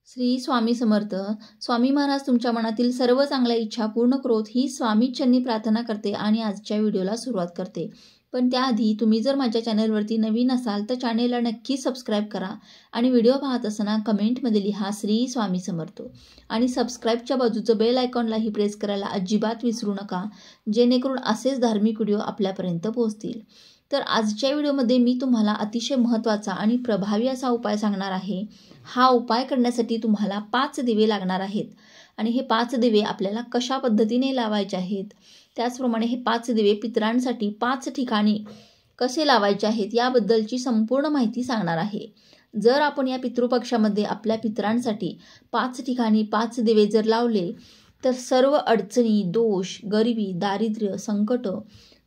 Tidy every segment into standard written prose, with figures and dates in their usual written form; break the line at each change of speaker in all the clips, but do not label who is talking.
श्री स्वामी समर्थ. स्वामी महाराज तुमच्या मनातील सर्व चांगल्या इच्छा पूर्ण करोत ही स्वामीचरणी प्रार्थना करते आणि आजच्या व्हिडिओला सुरुवात करते. पण त्याआधी तुम्ही जर माझ्या चॅनलवरती नवीन असाल तर चॅनेलला नक्की सबस्क्राईब करा आणि व्हिडिओ पाहत असताना कमेंटमध्ये लिहा श्री स्वामी समर्थ आणि सबस्क्राईबच्या बाजूचं बेल आयकॉनलाही प्रेस करायला अजिबात विसरू नका, जेणेकरून असेच धार्मिक व्हिडिओ आपल्यापर्यंत पोहोचतील. तर आजच्या व्हिडिओमध्ये मी तुम्हाला अतिशय महत्त्वाचा आणि प्रभावी असा उपाय सांगणार आहे. हा उपाय करण्यासाठी तुम्हाला 5 दिवे लागणार आहेत आणि हे 5 दिवे आपल्याला कशा पद्धतीने लावायचे आहेत, त्याचप्रमाणे हे 5 दिवे पितरांसाठी 5 ठिकाणी कसे लावायचे आहेत याबद्दलची संपूर्ण माहिती सांगणार आहे. जर आपण या पितृपक्षामध्ये आपल्या पितरांसाठी 5 ठिकाणी 5 दिवे जर लावले तर सर्व अडचणी, दोष, गरिबी, दारिद्र्य, संकट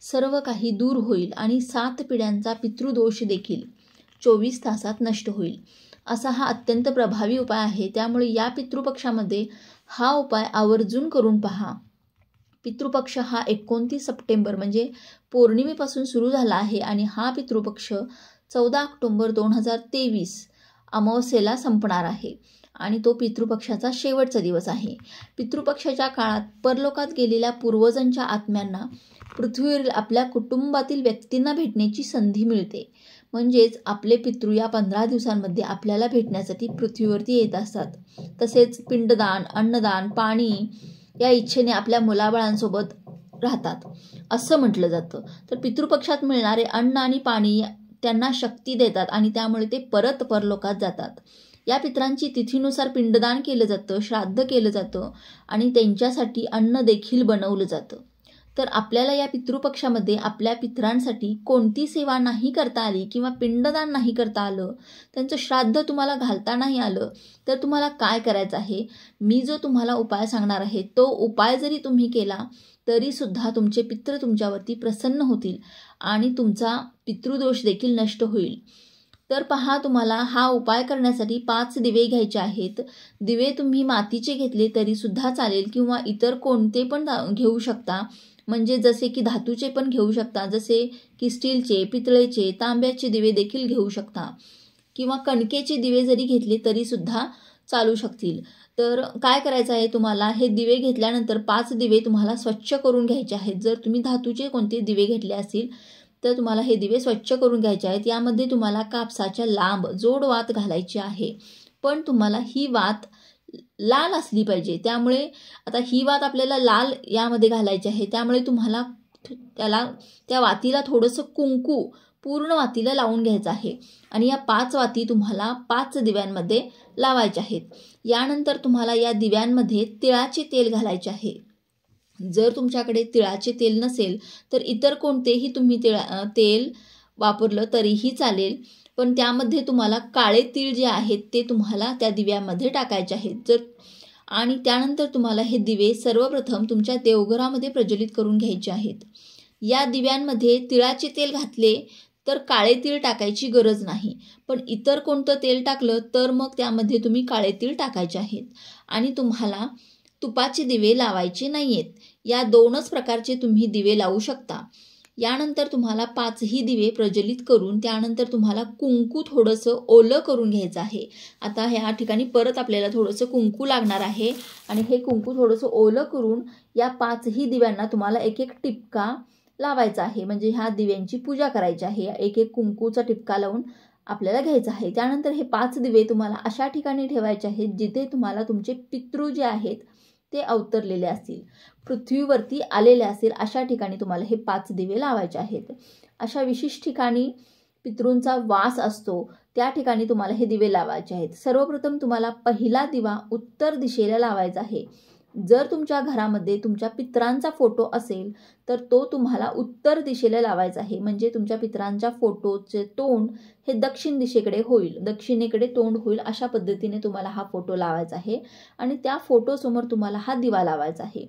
सर्व काही दूर होईल आणि 7 पिढ्यांचा पितृदोष देखील 24 तासात नष्ट होईल. असा हा अत्यंत प्रभावी उपाय आहे. त्यामुळे या पितृपक्षामध्ये हा उपाय आवर्जून करून पहा. पितृपक्ष हा 29 सप्टेंबर म्हणजे पौर्णिमेपासून सुरू झाला आहे आणि हा पितृपक्ष 14 ऑक्टोबर 2023 अमावस्येला संपणार आहे आणि तो पितृपक्षाचा शेवटचा दिवस आहे. पितृपक्षाच्या काळात परलोकात गेलेल्या पूर्वजांच्या आत्म्यांना पृथ्वीवरील आपल्या कुटुंबातील व्यक्तींना भेटण्याची संधी मिळते. म्हणजेच आपले पितृ या 15 दिवसांमध्ये आपल्याला भेटण्यासाठी पृथ्वीवरती येत असतात. तसेच पिंडदान, अन्नदान, पाणी या इच्छेने आपल्या मुलाबाळांसोबत राहतात असं म्हटलं जातं. तर पितृपक्षात मिळणारे अन्न आणि पाणी त्यांना शक्ती देतात आणि त्यामुळे ते परत परलोकात जातात. या पितरांची तिथीनुसार पिंडदान केलं जातं, श्राद्ध केलं जातं आणि त्यांच्यासाठी अन्न देखील बनवलं जातं. तर आपल्याला या पितृपक्षामध्ये आपल्या पितरांसाठी कोणती सेवा नाही करता आली किंवा पिंडदान नाही करता आलं, त्यांचं श्राद्ध तुम्हाला घालता नाही आलं, तर तुम्हाला काय करायचं आहे, मी जो तुम्हाला उपाय सांगणार आहे तो उपाय जरी तुम्ही केला तरीसुद्धा तुमचे पितृ तुमच्यावरती प्रसन्न होतील आणि तुमचा पितृदोष देखील नष्ट होईल. तर पहा, तुम्हाला हा उपाय करण्यासाठी 5 दिवे घ्यायचे आहेत. दिवे तुम्ही मातीचे घेतले तरीसुद्धा चालेल किंवा इतर कोणते पण घेऊ शकता. म्हणजे जसे की धातूचे पण घेऊ शकता, जसे की स्टीलचे, पितळेचे, तांब्याचे दिवे देखील घेऊ शकता किंवा कणकेचे दिवे जरी घेतले तरीसुद्धा चालू शकतील. तर काय करायचं आहे, तुम्हाला हे दिवे घेतल्यानंतर 5 दिवे तुम्हाला स्वच्छ करून घ्यायचे आहेत. जर तुम्ही धातूचे कोणते दिवे घेतले असतील तर तुम्हाला हे दिवे स्वच्छ करून घ्यायचे आहेत. यामध्ये तुम्हाला कापसाच्या लांब जोड वात घालायची आहे. पण तुम्हाला ही वात लाल असली पाहिजे. त्यामुळे आता ही वात आपल्याला लाल यामध्ये घालायची आहे. त्यामुळे तुम्हाला त्या वातीला थोडंसं कुंकू पूर्ण वातीला लावून घ्यायचं आहे आणि या 5 वाती तुम्हाला 5 दिव्यांमध्ये लावायच्या आहेत. यानंतर तुम्हाला या दिव्यांमध्ये तिळाचे तेल घालायचे आहे. जर तुमच्याकडे तिळाचे तेल नसेल तर इतर कोणतेही तुम्ही तेल वापरलं तरीही चालेल. पण त्यामध्ये तुम्हाला काळे तीळ जे आहेत ते तुम्हाला त्या दिव्यामध्ये टाकायचे आहेत. आणि त्यानंतर तुम्हाला हे दिवे सर्वप्रथम तुमच्या देवघरामध्ये प्रज्वलित करून घ्यायचे आहेत. या दिव्यांमध्ये तिळाचे तेल घातले तर काळे तीळ टाकायची गरज नाही. पण इतर कोणतं तेल टाकलं तर मग त्यामध्ये तुम्ही काळे तीळ टाकायचे आहेत. आणि तुम्हाला तुपाचे दिवे लावायचे नाही आहेत. या 2च प्रकारचे तुम्ही दिवे लावू शकता. यानंतर तुम्हाला 5ही दिवे प्रज्वलित करून त्यानंतर तुम्हाला कुंकू थोडंसं ओलं करून घ्यायचं आहे. आता ह्या ठिकाणी परत आपल्याला थोडंसं कुंकू लागणार आहे आणि हे कुंकू थोडंसं ओलं करून या 5ही दिव्यांना तुम्हाला एक एक टिपका लावायचा आहे. म्हणजे ह्या दिव्यांची पूजा करायची आहे. एक एक कुंकूचा टिपका लावून आपल्याला घ्यायचा आहे. त्यानंतर हे 5 दिवे तुम्हाला अशा ठिकाणी ठेवायचे आहेत जिथे तुम्हाला तुमचे पितृ जे आहेत ते अवतरलेले असतील, पृथ्वीवरती आलेले असतील, अशा ठिकाणी तुम्हाला हे 5 दिवे लावायचे आहेत. अशा विशिष्ट ठिकाणी पितृंचा वास असतो त्या ठिकाणी तुम्हाला हे दिवे लावायचे आहेत. सर्वप्रथम तुम्हाला पहिला दिवा उत्तर दिशेला लावायचा आहे. जर तुमच्या घरामध्ये तुमच्या पितरांचा फोटो असेल तर तो तुम्हाला उत्तर दिशेला लावायचा आहे. म्हणजे तुमच्या पितरांच्या फोटोचे तोंड हे दक्षिण दिशेकडे होईल, दक्षिणेकडे तोंड होईल, अशा पद्धतीने तुम्हाला हा फोटो लावायचा आहे आणि त्या फोटोसमोर तुम्हाला हा दिवा लावायचा आहे.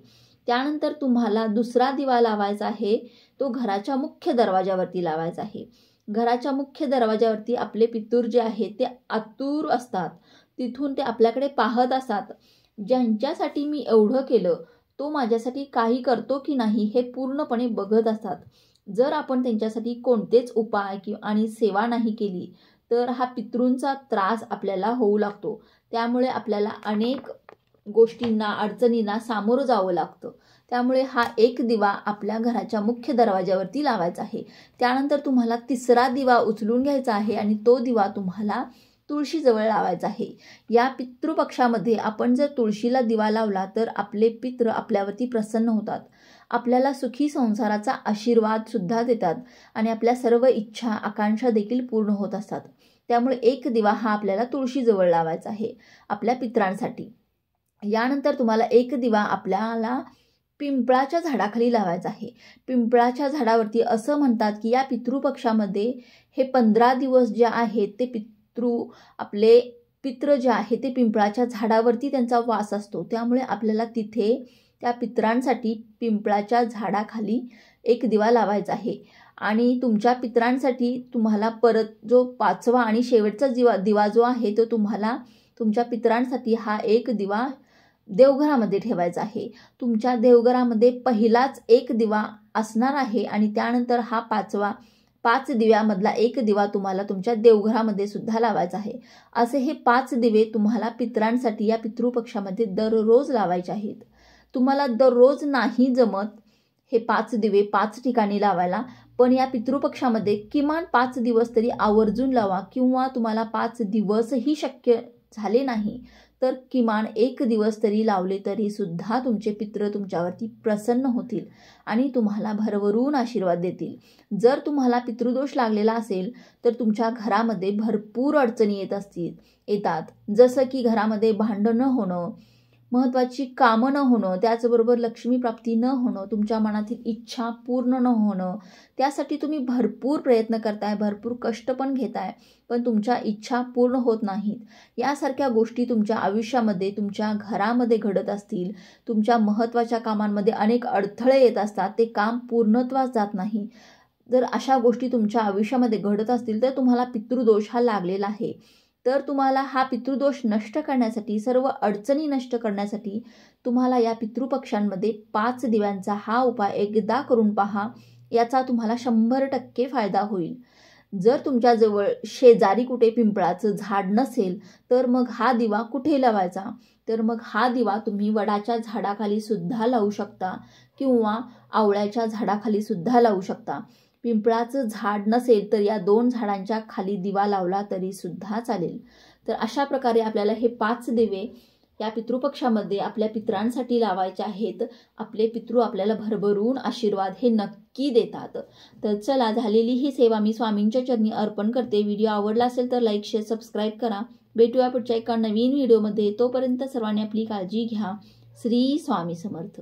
त्यानंतर तुम्हाला दुसरा दिवा लावायचा आहे, तो घराच्या मुख्य दरवाजावरती लावायचा आहे. घराच्या मुख्य दरवाजावरती आपले पितृ जे आहेत ते आतुर असतात. तिथून ते आपल्याकडे पाहत असतात. ज्यांच्यासाठी मी एवढं केलं तो माझ्यासाठी काही करतो की नाही हे पूर्णपणे बघत असतात. जर आपण त्यांच्यासाठी कोणतेच उपाय आणि सेवा नाही केली तर हा पितृंचा त्रास आपल्याला होऊ लागतो. त्यामुळे आपल्याला अनेक गोष्टींना, अडचणींना सामोरं जावं लागतं. त्यामुळे हा एक दिवा आपल्या घराच्या मुख्य दरवाज्यावरती लावायचा आहे. त्यानंतर तुम्हाला तिसरा दिवा उचलून घ्यायचा आहे आणि तो दिवा तुम्हाला तुळशीजवळ लावायचा आहे. या पितृपक्षामध्ये आपण जर तुळशीला दिवा लावला तर आपले पितृ आपल्यावरती प्रसन्न होतात, आपल्याला सुखी संसाराचा आशीर्वाद सुद्धा देतात आणि आपल्या सर्व इच्छा, आकांक्षा देखील पूर्ण होत असतात. त्यामुळे एक दिवा हा आपल्याला तुळशीजवळ लावायचा आहे आपल्या पितरांसाठी. यानंतर तुम्हाला एक दिवा आपल्याला पिंपळाच्या झाडाखाली लावायचा आहे. पिंपळाच्या झाडावरती असं म्हणतात की या पितृपक्षामध्ये हे 15 दिवस जे आहेत ते आपले पितृ जे आहे ते पिंपळाच्या झाडावरती त्यांचा वास असतो. त्यामुळे आपल्याला तिथे त्या पितरांसाठी पिंपळाच्या झाडाखाली एक दिवा लावायचा आहे. आणि तुमच्या पितरांसाठी तुम्हाला परत जो 5वा आणि शेवटचा दिवा जो आहे तो तुम्हाला तुमच्या पितरांसाठी हा एक दिवा देवघरामध्ये ठेवायचा आहे. तुमच्या देवघरामध्ये पहिलाच एक दिवा असणार आहे आणि त्यानंतर हा 5 दिव्यामधला एक दिवा तुम्हाला तुमच्या देवघरामध्ये सुद्धा लावायचा आहे. असे हे 5 दिवे तुम्हाला पितरांसाठी या पितृपक्षामध्ये दररोज लावायचे आहेत. तुम्हाला दररोज नाही जमत हे 5 दिवे 5 ठिकाणी लावायला, पण या पितृपक्षामध्ये किमान 5 दिवस तरी आवर्जून लावा. किंवा तुम्हाला 5 दिवसही शक्य झाले नाही तर किमान 1 दिवस तरी लावले तरी सुद्धा तुमचे पितृ तुमच्यावरती प्रसन्न होतील आणि तुम्हाला भरभरून आशीर्वाद देतील. जर तुम्हाला पितृदोष लागलेला असेल तर तुमच्या घरामध्ये भरपूर अडचणी येतात. जसं की घरामध्ये भांडणं होणं, महत्त्वाची कामं न होणं, त्याचबरोबर लक्ष्मी प्राप्ती न होणं, तुमच्या मनातील इच्छा पूर्ण न होणं. त्यासाठी तुम्ही भरपूर प्रयत्न करताय, भरपूर कष्ट पण घेताय, पण तुमच्या इच्छा पूर्ण होत नाहीत. यासारख्या गोष्टी तुमच्या आयुष्यामध्ये, तुमच्या घरामध्ये घडत असतील, तुमच्या महत्त्वाच्या कामांमध्ये अनेक अडथळे येत असतात, ते काम पूर्णत्वास जात नाही. जर अशा गोष्टी तुमच्या आयुष्यामध्ये घडत असतील तर तुम्हाला पितृदोष हा लागलेला आहे. तर तुम्हाला हा पितृदोष नष्ट करण्यासाठी, सर्व अडचणी नष्ट करण्यासाठी तुम्हाला या पितृपक्षांमध्ये 5 दिव्यांचा हा उपाय एकदा करून पहा. याचा तुम्हाला 100% फायदा होईल. जर तुमच्याजवळ शेजारी कुठे पिंपळाचं झाड नसेल तर मग हा दिवा कुठे लावायचा? तर मग हा दिवा तुम्ही वडाच्या झाडाखाली सुद्धा लावू शकता किंवा आवळ्याच्या झाडाखाली सुद्धा लावू शकता. पिंपळाचं झाड नसेल तर या 2 झाडांच्या खाली दिवा लावला तरी सुद्धा चालेल. तर अशा प्रकारे आपल्याला हे 5 दिवे या पितृपक्षामध्ये आपल्या पितरांसाठी लावायचे आहेत. आपले पितृ आपल्याला भरभरून आशीर्वाद हे नक्की देतात. तर चला, झालेली ही सेवा मी स्वामींच्या चरणी अर्पण करते. व्हिडिओ आवडला असेल तर लाईक, शेअर, सबस्क्राईब करा. भेटूया पुढच्या एका नवीन व्हिडिओमध्ये. तोपर्यंत सर्वांनी आपली काळजी घ्या. श्री स्वामी समर्थ.